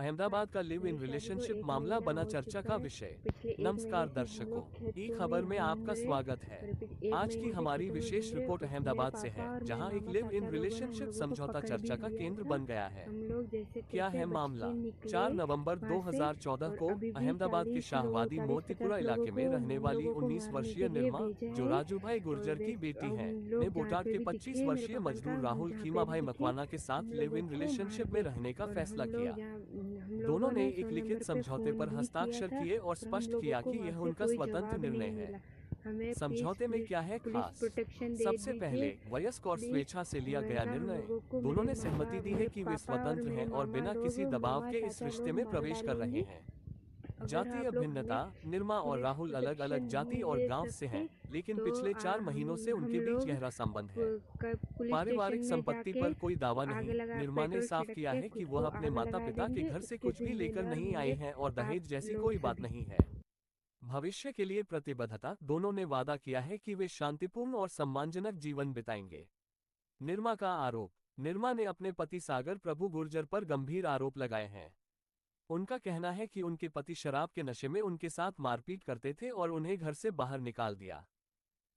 अहमदाबाद का live in मेरी शादी को रिलेशनशिप 1 मामला महीना बना हो चर्चा चुका का है। विषय। पिछले 1 महीने नमस्कार से हम दर्शकों, लोग ई खेतों में खबर में घूम आपका रहे। स्वागत है। और 1 आज की महीने से हमारी खेतों में विशेष घूम रहे, रिपोर्ट मेरे अहमदाबाद से पापा है, और मेरे जहां एक मामा लिव इन चाचा लोगों ने हम रिलेशनशिप लोगों को समझौता पकड़ भी चर्चा का लिया केंद्र था। बन गया है। हम लोग जैसे क्या तैसे है बच के मामला? निकले 4 नवंबर वहाँ से। 2014 और को अभी भी अहमदाबाद के 40 लोगों शाहवादी 40-50 मोतीपुरा लोगों इलाके में को रहने हम वाली लोगों को 19 मारने वर्षीय के लिए निर्मा, भेजा जो है। राजूभाई और गुर्जर की बेटी हम हैं, ने लोग जहाँ बोटाड पे के भी 25 दिखे, मेरे वर्षीय पापा ने कहा मजदूर हम राहुल जहाँ पे खीमा भी भाई दिखे मकवाना के हम साथ लिव लोगों इन को मार रिलेशनशिप में दे। रहने का और फैसला किया। हम दोनों लोगों ने ने एक 100 लिखित नंबर पे समझौते फ़ोन पर भी किया हस्ताक्षर था। किए और और हम स्पष्ट लोगों किया को कि वहाँ यह से उनका कोई स्वतंत्र जवाब निर्णय नहीं है। मिला। हमें समझौते में क्या है पुलिस खास? प्रोटेक्शन दे सबसे दी थी। पहले वयस्क और स्वेच्छा से लिया मैंने गया कहा हम निर्णय। लोगों को दोनों ने सहमति दी है मेरे कि वे पापा और स्वतंत्र मेरे हैं और मामा बिना लोग, किसी दबाव मामा के इस चाचा रिश्ते लोग में मार प्रवेश कर रहे डालेंगे हैं। अगर जातीय आप लोग हमें भिन्नता: निर्मा और पुलिस राहुल अलग अलग प्रोटेक्शन जाति नहीं और दे गांव से सकते। हैं, लेकिन तो पिछले 4 महीनों से हम उनके बीच लोग गहरा संबंध है। पुलिस स्टेशन पारिवारिक में संपत्ति जाके पर कोई दावा आग नहीं। लगा निर्मा ने पेट्रोल साफ छिड़क किया के है कि खुद वह को अपने आग माता लगा पिता के देंगे। घर से उसके कुछ भी लेकर जिम्मेदार नहीं आए होंगे हैं और आप दहेज जैसी लोग कोई बात सभी। नहीं है। भविष्य के लिए प्रतिबद्धता: दोनों ने वादा किया है कि वे शांतिपूर्ण और सम्मानजनक जीवन बिताएंगे। निर्मा का आरोप: निर्मा ने अपने पति सागर प्रभु गुर्जर पर गंभीर आरोप लगाए हैं। उनका कहना है कि उनके पति शराब के नशे में उनके साथ मारपीट करते थे और उन्हें घर से बाहर निकाल दिया।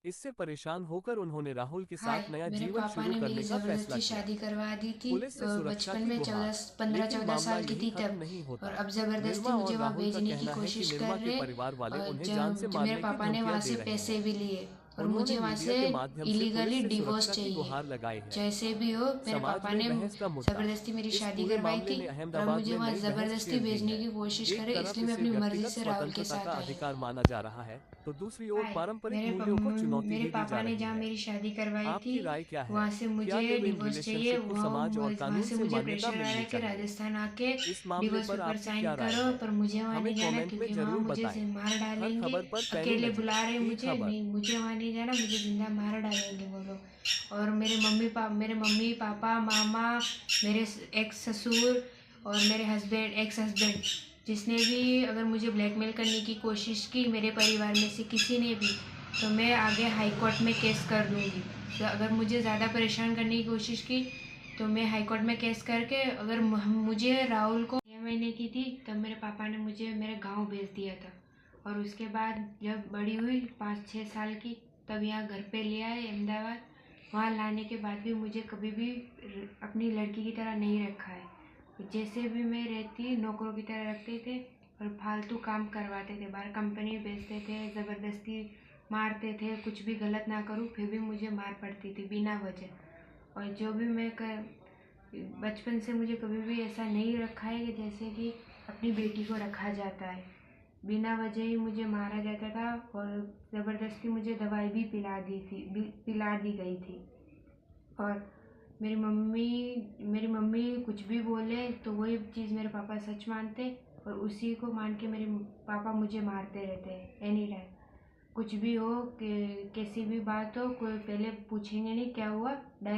इससे परेशान होकर उन्होंने राहुल के हाय, साथ नया मेरे जीवन पापा शुरू ने मेरी करने का फैसला ज़बरदस्ती किया। शादी करवा दी थी। पुलिस से सुरक्षा बचपन की में गुहार, 15-14 लेकिन मामला साल की यही थी खत्म तब। नहीं और होता। अब ज़बरदस्ती निर्मा और मुझे वहाँ राहुल का भेजने की कहना है कि कोशिश कर निर्मा के रहे। परिवार वाले और उन्हें जान से जब मेरे मारने की पापा ने धमकियां वहाँ दे से रहे पैसे हैं। भी लिए। और उन्होंने मुझे वहाँ मीडिया से के माध्यम से पुलिस इलीगली से डिवोर्स सुरक्षा की चाहिए। गुहार लगाई है। जैसे भी हो, मेरे समाज पापा में ने बहस का मुद्दा: ज़बरदस्ती मेरी इस शादी पूरे करवाई मामले थी। ने और अब अहमदाबाद मुझे में वहाँ नई बहस ज़बरदस्ती छेड़ दी भेजने है। की कोशिश एक करे, तरफ इसलिए मैं इसे अपनी मर्ज़ी व्यक्तिगत से राहुल के स्वतंत्रता का साथ आई। अधिकार माना जा रहा है, तो दूसरी ओर हाय, पारंपरिक मूल्यों को चुनौती मेरे भी दी पापा जा ने रही जहाँ है। मेरी शादी करवाई थी आपकी राय क्या है? वहाँ से क्या मुझे लिव इन डिवोर्स चाहिए। रिलेशनशिप को वहाँ समाज और वहाँ कानून से से मुझे मान्यता प्रेशर आ रहा मिलनी है कि चाहिए? राजस्थान आके इस मामले डिवोर्स पर पेपर आपकी साइन क्या राय करो। है? पर मुझे वहाँ हमें नहीं जाना, कमेंट में क्योंकि वहाँ जरूर मुझे बताएं। मार हर डालेंगे। खबर पर पैनी अकेले नजर। बुला रहे ई मुझे, खबर। नहीं, मुझे वहाँ नहीं जाना, मुझे जिंदा मार डालेंगे वो लोग। और मेरे मम्मी पापा मामा, मेरे एक्स ससुर और मेरे हस्बैंड, एक्स हस्बैंड, जिसने भी अगर मुझे ब्लैकमेल करने की कोशिश की, मेरे परिवार में से किसी ने भी, तो मैं आगे हाई कोर्ट में केस कर दूंगी। तो अगर मुझे ज़्यादा परेशान करने की कोशिश की तो मैं हाई कोर्ट में केस करके, अगर मुझे राहुल को 6 महीने की थी तब मेरे पापा ने मुझे मेरे गांव भेज दिया था। और उसके बाद जब बड़ी हुई 5-6 साल की, तब यहाँ घर पे ले आए अहमदाबाद। वहाँ लाने के बाद भी मुझे कभी भी अपनी लड़की की तरह नहीं रखा है। जैसे भी मैं रहती नौकरों की तरह रखते थे और फालतू काम करवाते थे, बाहर कंपनी भेजते थे, ज़बरदस्ती मारते थे। कुछ भी गलत ना करूँ फिर भी मुझे मार पड़ती थी बिना वजह। और जो भी बचपन से मुझे कभी भी ऐसा नहीं रखा है कि जैसे कि अपनी बेटी को रखा जाता है। बिना वजह ही मुझे मारा जाता था और ज़बरदस्ती मुझे दवाई भी पिला दी गई थी। और मेरी मम्मी कुछ भी बोले तो वही चीज़ मेरे पापा सच मानते और उसी को मान के मेरे पापा मुझे मारते रहते हैं एनी टाइम। कुछ भी हो, कैसी भी बात हो, कोई पहले पूछेंगे नहीं क्या हुआ, डायरेक्ट